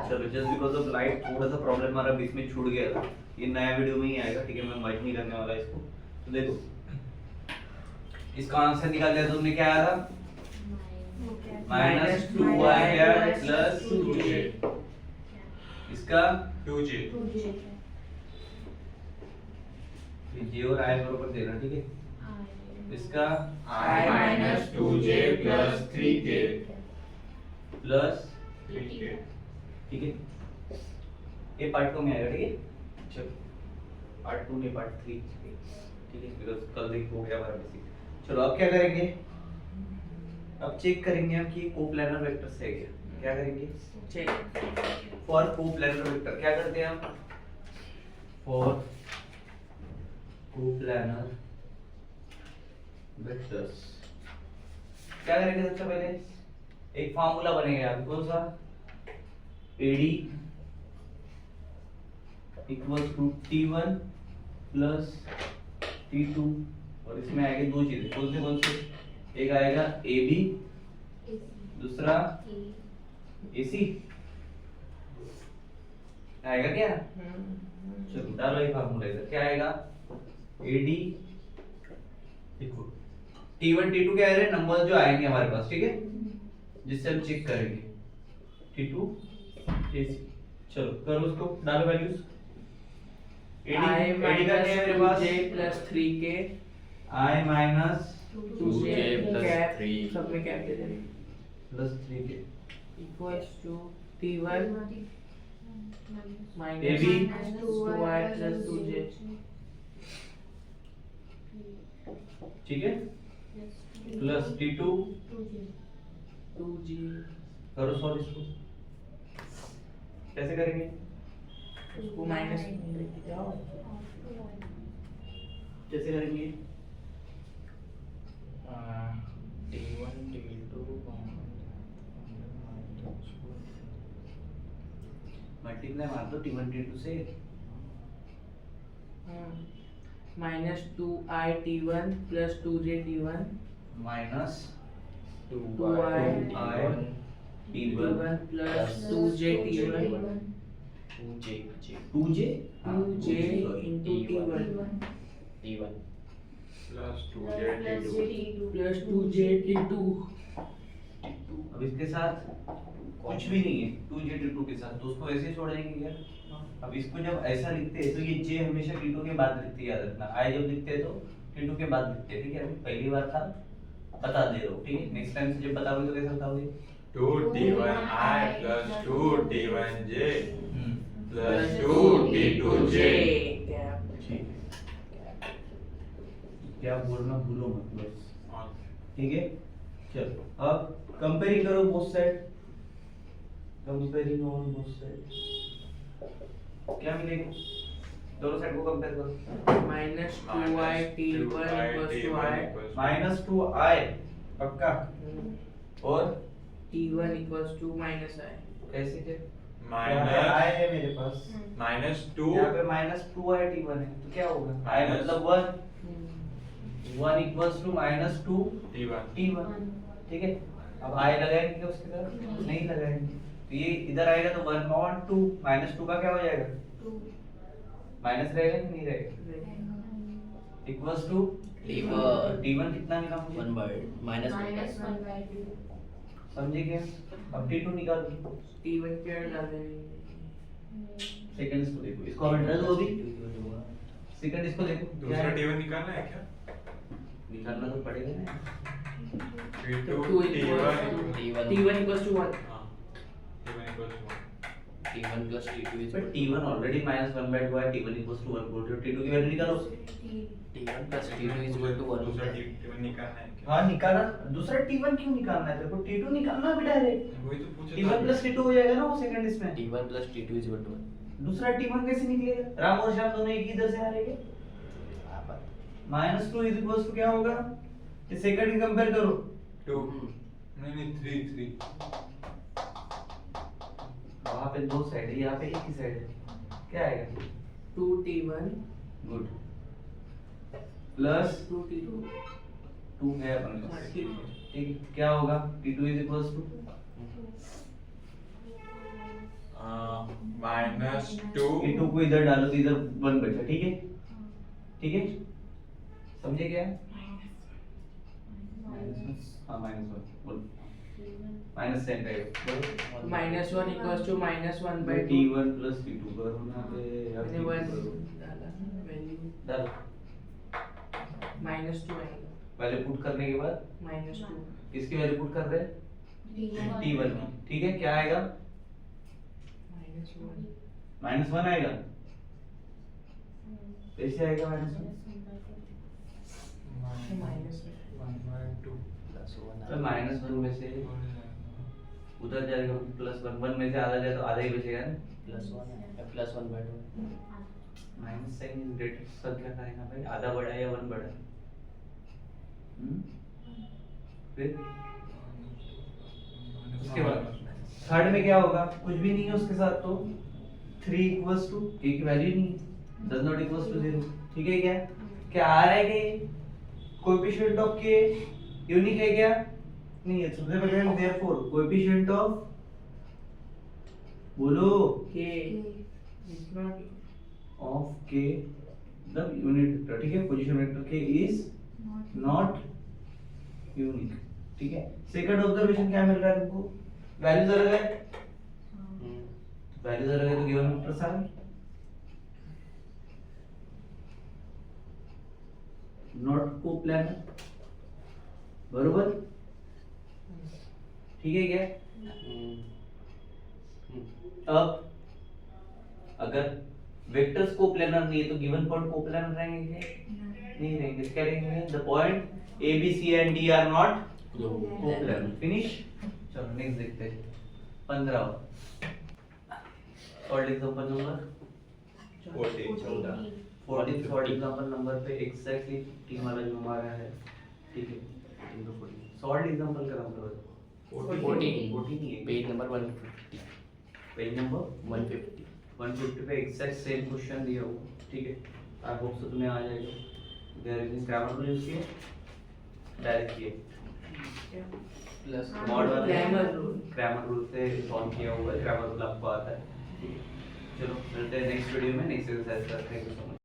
चलो just because of light थोड़ा सा प्रॉब्लम हमारा बीच में छूट गया था, ये नया वीडियो में ही आएगा, ठीक है, मैं मर्ज नहीं करने वाला इसको। तो देखो इसका आंसर निकाल दिया तो तुमने क्या आया था -2y प्लस 2j, इसका 2j j और i बराबर देना, ठीक है, इसका I minus 2j plus 3k plus 3k। ठीक है, ये पार्ट 2 में आएगा, ठीक है, चलो पार्ट 2 नहीं पार्ट 3, ठीक है, बिकॉज़ कल देख हो गया हमारा बेसिक। चलो अब क्या करेंगे, अब चेक करेंगे हम कि कोप्लानर वेक्टर्स है क्या करेंगे चेक फॉर कोप्लानर वेक्टर। क्या करते हैं हम फॉर कोप्लानर वेक्टर्स क्या करेंगे, सबसे पहले एक फार्मूला बनेगा, कौन सा, AD equals to T1 plus T2, और इसमें आएंगे दो चीजें, कौन से, एक आएगा AB, दूसरा AC आएगा क्या, चलो डालो ये फार्मूला इधर, क्या आएगा AD इक्वल T1 T2 क्या है, नंबर जो आएंगे हमारे पास, ठीक है, जिससे हम चेक करेंगे T2 AC। चलो करो उसको, डालो वैल्यूज, AD का क्या है मेरे पास j plus 3k I minus 2j plus 3 सब में कैप दे देंगे plus 3k equals to t1 minus AB 2y plus 2j ठीक है, प्लस T2 2g करो सॉल्व इसको, कैसे करेंगे, उसको माइनस लेके जाओ, कैसे करेंगे, T1 T2 मल्टीप्लाई मार दो T1 T2 से, minus 2i t1 plus 2j t1 minus 2i T1 t1 plus 2j t1 2j 2j into t1 plus 2j T2 plus 2j t2 अब इसके साथ कुछ भी नहीं है 2j T2 के साथ, तो उसको ऐसे छोड़ देंगे यार। अब इसको जब ऐसा लिखते हैं तो ये j हमेशा T2 के बाद लिखते हैं, याद रखना, I जब लिखते हैं तो T2 के बाद लिखते हैं, ठीक है, अभी पहली बार था बता दे रहा हूँ, ठीक है, नेक्स्ट टाइम से जब बताओगे तो कैसे बताओगे, 2T1I plus 2T1J plus 2T2J। ठीक है, क्या बोलना भूलो मत बस, ठीक है। चलो अब कंपेयरिंग करो both side, comparing on both side क्या मिलेगा, दोनों साइड को कंपेयर करो, minus 2i t1 equals to i minus 2i पक्का, और t1 equals to minus i कैसे थे, माइनस i है मेरे पास, -2 यहाँ पे माइनस 2i t1 है, तो क्या होगा, i मतलब 1 equals to minus 2 T1 t1, ठीक है। अब i लगाएंगे उसकी तरफ, नहीं लगाएंगे, तो ये इधर आएगा तो 1 और 2 माइनस 2 का क्या हो जाएगा, माइनस रहेगा कि नहीं रहेगा, इक्वल्स टू t1 कितना मिला मुझे, 1 by minus 1/2 समझे क्या, अब t2 निकाल दो, t1 क्या डालेंगे, सेकंड इसको देखो, इसको हमें डर दो अभी, सेकंड इसको देखो, क्या दूसरा है? T1 निकालना है क्या? निकालना तो पड़ेगा ना, T2 2 T1 t1 equals to 1 हाँ T1 equals to 1 T1 plus T2 is but t1 already -1/2 है, t1 1 बोल रहे हो, t2 की वैल्यू निकालो, T1 plus T2 is equal to 1 दूसरा T1 निकालना है क्या? हाँ निकाला, दूसरा t1 क्यों निकालना है तेरे को, t2 निकालना भी डायरेक्ट, वही तो पूछा t1 plus t2 हो जाएगा ना वो सेकंड इसमें, T1 plus T2 is equal to 1 दूसरा t1 कैसे निकलेगा, राम और श्याम दोनों एक ही इधर से आ रहे हैं, -2 इज इक्वल्स टू क्या होगा, ये सेकंड की कंपेयर करो, 2 नहीं 3 वहां पे दो साइड है, यहाँ पे एक ही साइड है, क्या आएगा 2t1 गुड प्लस 2t2 2 है अपन के पास, ठीक क्या होगा t2 is equals to minus two ये 2 को इधर डालो तो इधर 1 बचा, ठीक है? ठीक है, समझे क्या? हाँ -1 बोल, माइनस साइन का minus 1 equals to minus 1 by 2 t1 plus t2 करो ना पे या मैंने t2 वन करो। डाला वैल्यू डालो, माइनस 2 आएगा वैल्यू पुट करने के बाद माइनस 2 किसकी वैल्यू पुट कर रहे हैं? t1 की, ठीक है? क्या आएगा? माइनस 1 -1 आएगा। कैसे आएगा -1? माइनस -1/2 तो -1 में से उधर जाएगा +1 में से आधा जाए तो आधा ही बचेगा ना। +1/2 माइनस साइन इज ग्रेटर, सब क्या करेगा भाई? आधा बड़ा है या 1 बड़ा है? फिर उसके बाद थर्ड में क्या होगा? कुछ भी नहीं है उसके साथ, तो 3 इक्वल्स टू k की वैल्यू नहीं है, डज नॉट इक्वल्स टू 0, ठीक है? क्या क्या आ रहा है? कि कोएफिशिएंट ऑफ k यूनिक है क्या? नहीं है। सबसे पहले देयरफॉर कोएफिशिएंट ऑफ, बोलो, k is not of k the unit vector, ठीक है? Position vector k is not unique, ठीक है? सेकंड ऑब्जर्वेशन क्या मिल रहा है तुमको? वैल्यूज अलग है, वैल्यूज अलग है तो given vectors are not coplanar, बरोबर? ठीक है क्या? अब अगर वेक्टर्स कोप्लानर नहीं है तो गिवन पॉइंट कोप्लानर रहेंगे क्या? नहीं रहेंगे। क्या रहेंगे? The point A, B, C and D are not coplanar. Finish. चलो नेक्स्ट देखते हैं 15 और example number 14 short example number पे एग्जैक्टली 15 वाला जो हमारा है, ठीक है? 14 शॉर्ट एग्जांपल का नंबर 14 ही है। पेज नंबर 150 पेज नंबर 150 पे एग्जैक्ट सेम क्वेश्चन दिया हुआ, ठीक है? आई होप सो तुम्हें आ जाएगा। There is grammar rule use किए, डायरेक्ट किए, प्लस मॉड वाला ग्रामर ग्रामर रूल से सॉल्व किया हुआ है। ग्रामर रूल आपको आता है, ठीक है? चलो मिलते हैं नेक्स्ट वीडियो में, नेक्स्ट एक्सरसाइज करते हैं। Thank you so much.